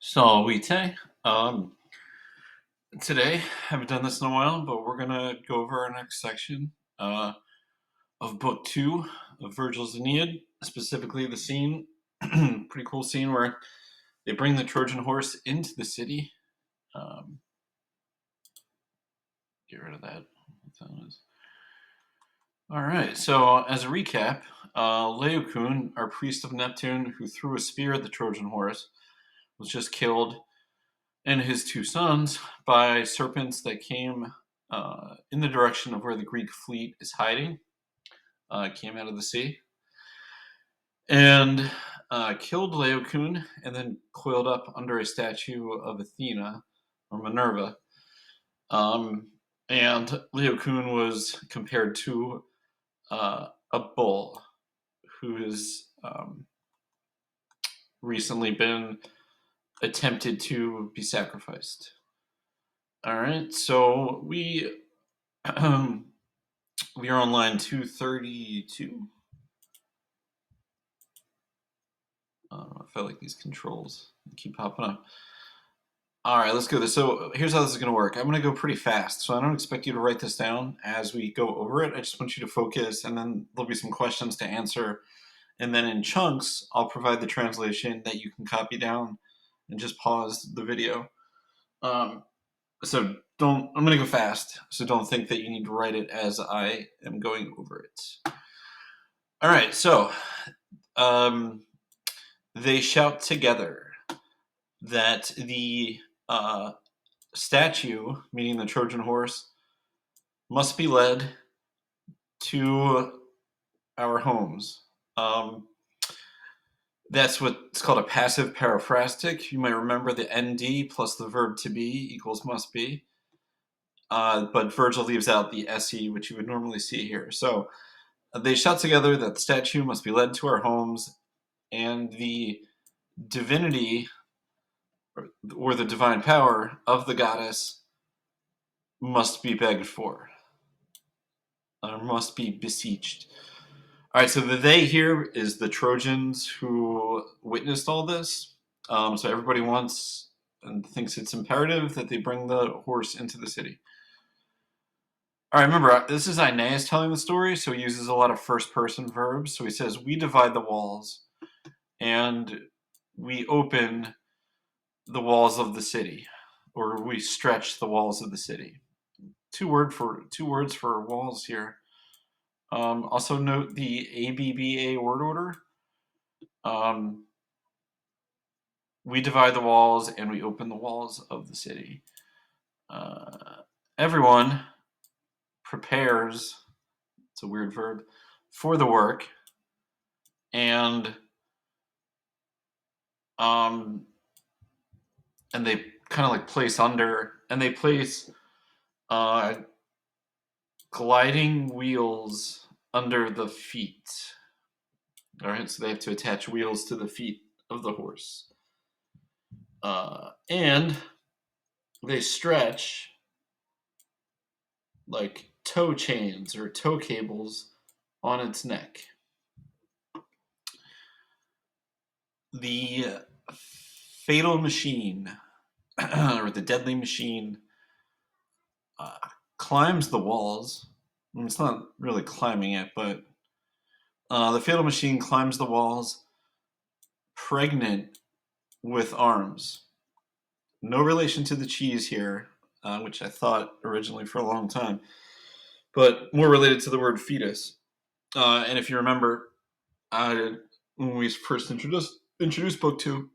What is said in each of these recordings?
Salute. Um, Today, haven't done this in a while, but we're gonna go over our next section of book two of Virgil's Aeneid, specifically the scene, pretty cool scene where they bring the Trojan horse into the city. Um, get rid of that. All right. So, as a recap, Laocoon, our priest of Neptune, who threw a spear at the Trojan horse, was just killed, and his two sons by serpents that came in the direction of where the Greek fleet is hiding. Came out of the sea and killed Laocoon, and then coiled up under a statue of Athena or Minerva. And Laocoon was compared to a bull who has recently been attempted to be sacrificed. All right, so we we are on line 232. I feel like these controls keep popping up. All right, let's go this. So here's how this is going to work. I'm going to go pretty fast, so I don't expect you to write this down as we go over it. I just want you to focus, and then there'll be some questions to answer. And then in chunks, I'll provide the translation that you can copy down and just pause the video. So don't. I'm going to go fast, so don't think that you need to write it as I am going over it. All right, so they shout together that the statue, meaning the Trojan horse, must be led to our homes. That's what's called a passive paraphrastic. You might remember the nd plus the verb to be equals must be. But Virgil leaves out the se, which you would normally see here. So they shout together that the statue must be led to our homes, and the divinity or the divine power of the goddess must be begged for, or must be beseeched. All right, so the they here is the Trojans who witnessed all this. So everybody wants and thinks it's imperative that they bring the horse into the city. All right, remember, this is Aeneas telling the story, so he uses a lot of first-person verbs. So he says, we divide the walls, and we open the walls of the city, or we stretch the walls of the city. Two words for walls here. Also note the ABBA word order. We divide the walls and we open the walls of the city. Everyone prepares, it's a weird verb, for the work, and they kind of like place under, and they place gliding wheels under the feet. All right, so they have to attach wheels to the feet of the horse. And they stretch like toe chains or toe cables on its neck. The fatal machine, or the deadly machine, climbs the walls. It's not really climbing it, but the fatal machine climbs the walls, pregnant with arms. No relation to the cheese here, which I thought originally for a long time, but more related to the word fetus. And if you remember, when we first introduced book two,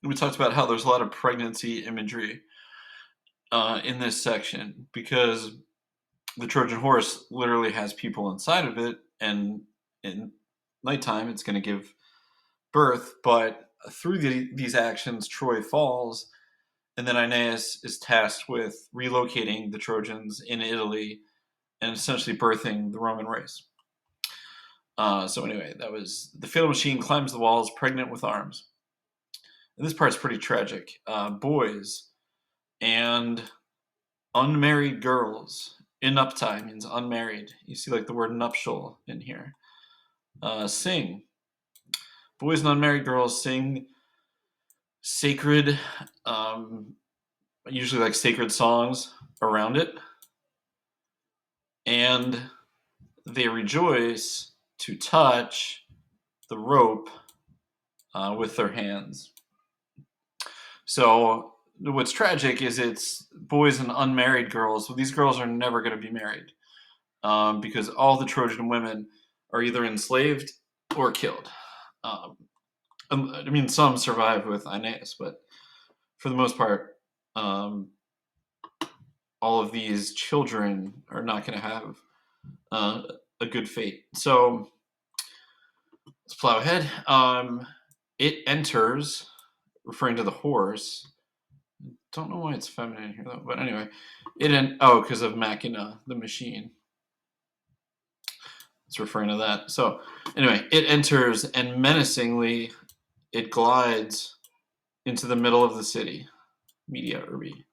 we talked about how there's a lot of pregnancy imagery in this section, because the Trojan horse literally has people inside of it, and in nighttime it's going to give birth, but through these actions Troy falls, and then Aeneas is tasked with relocating the Trojans in Italy and essentially birthing the Roman race. So anyway, that was the fatal machine climbs the walls, pregnant with arms. And this part's pretty tragic. Boys and unmarried girls. Inupti means unmarried. You see like the word nuptial in here. Sing. Boys and unmarried girls sing sacred usually like sacred songs around it, and they rejoice to touch the rope with their hands. So what's tragic is it's boys and unmarried girls. Well, these girls are never going to be married because all the Trojan women are either enslaved or killed. Um, I mean, some survive with Aeneas, but for the most part, all of these children are not going to have uh, a good fate. So let's plow ahead. It enters, referring to the horse. Don't know why it's feminine here though, but anyway, because of Machina, the machine. It's referring to that. So anyway, it enters and menacingly it glides into the middle of the city, Media Urbi.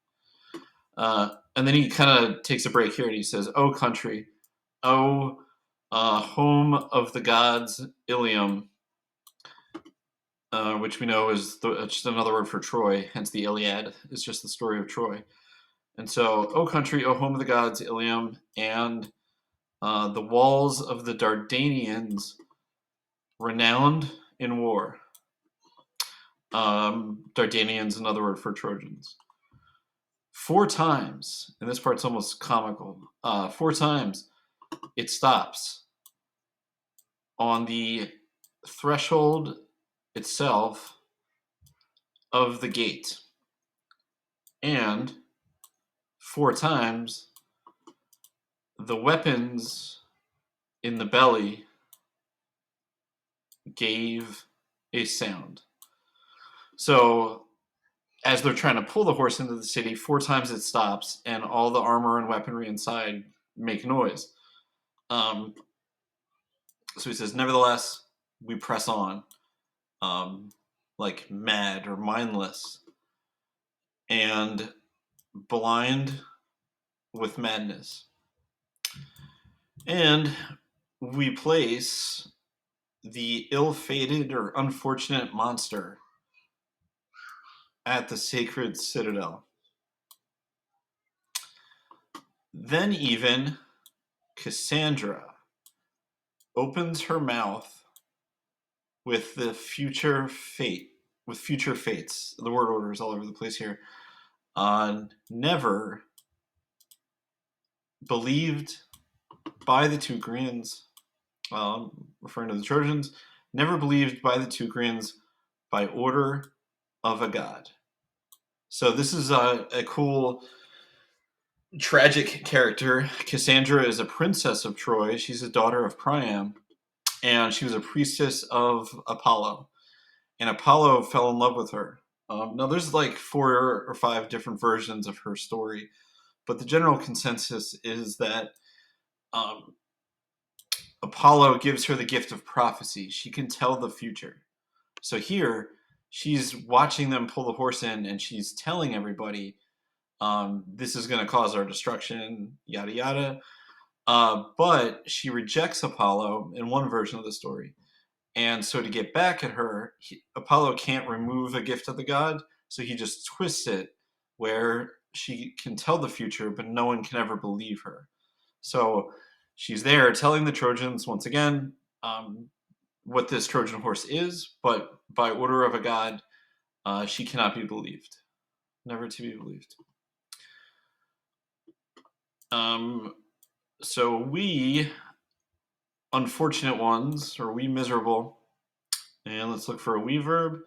And then he kind of takes a break here and he says, "Oh country, oh home of the gods, Ilium," which we know is just another word for Troy. Hence the Iliad is just the story of Troy. And so, "O country, O home of the gods, Ilium, and the walls of the Dardanians, renowned in war." Dardanians, another word for Trojans. 4 times, and this part's almost comical. 4 times it stops on the threshold itself of the gate, and 4 times the weapons in the belly gave a sound. So as they're trying to pull the horse into the city, 4 times it stops, and all the armor and weaponry inside make noise. So he says, "Nevertheless, we press on, like mad or mindless, and blind with madness. And we place the ill-fated or unfortunate monster at the sacred citadel. Then even Cassandra opens her mouth with the future fate, with future fates. The word order is all over the place here. Never believed by the Teucrians, referring to the Trojans, never believed by the Teucrians by order of a god." So this is a cool, tragic character. Cassandra is a princess of Troy. She's a daughter of Priam, and she was a priestess of Apollo. And Apollo fell in love with her. Now, there's like 4 or 5 different versions of her story, but the general consensus is that Apollo gives her the gift of prophecy. She can tell the future. So here, she's watching them pull the horse in, and she's telling everybody, this is going to cause our destruction, yada yada. But she rejects Apollo in one version of the story. And so to get back at her, Apollo can't remove a gift of the god, so he just twists it where she can tell the future, but no one can ever believe her. So she's there telling the Trojans, once again, what this Trojan horse is, but by order of a god, she cannot be believed. Never to be believed. So we unfortunate ones, or we miserable, and let's look for a we verb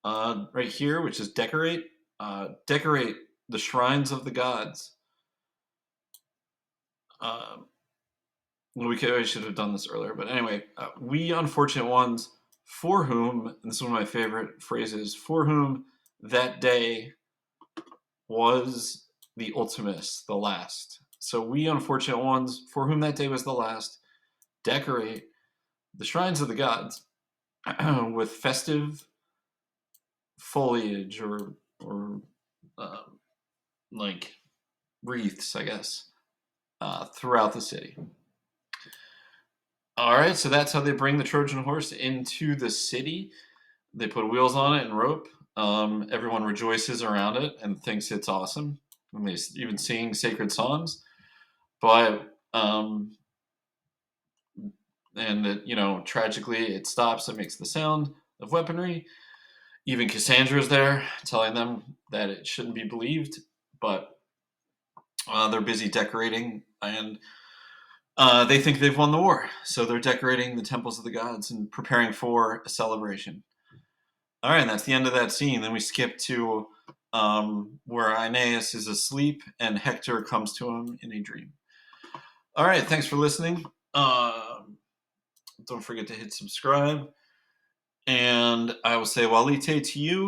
right here, which is decorate. Decorate the shrines of the gods. I should have done this earlier, but anyway, we unfortunate ones, for whom, and this is one of my favorite phrases, for whom that day was the ultimus, the last. So we unfortunate ones, for whom that day was the last, decorate the shrines of the gods with festive foliage or like wreaths, I guess, throughout the city. All right, so that's how they bring the Trojan horse into the city. They put wheels on it and rope. Everyone rejoices around it and thinks it's awesome. And they even sing sacred songs. But tragically, it stops. It makes the sound of weaponry. Even Cassandra's there, telling them that it shouldn't be believed. But they're busy decorating, and they think they've won the war. So they're decorating the temples of the gods and preparing for a celebration. All right, and that's the end of that scene. Then we skip to where Aeneas is asleep and Hector comes to him in a dream. All right, thanks for listening. Don't forget to hit subscribe. And I will say Walite to you.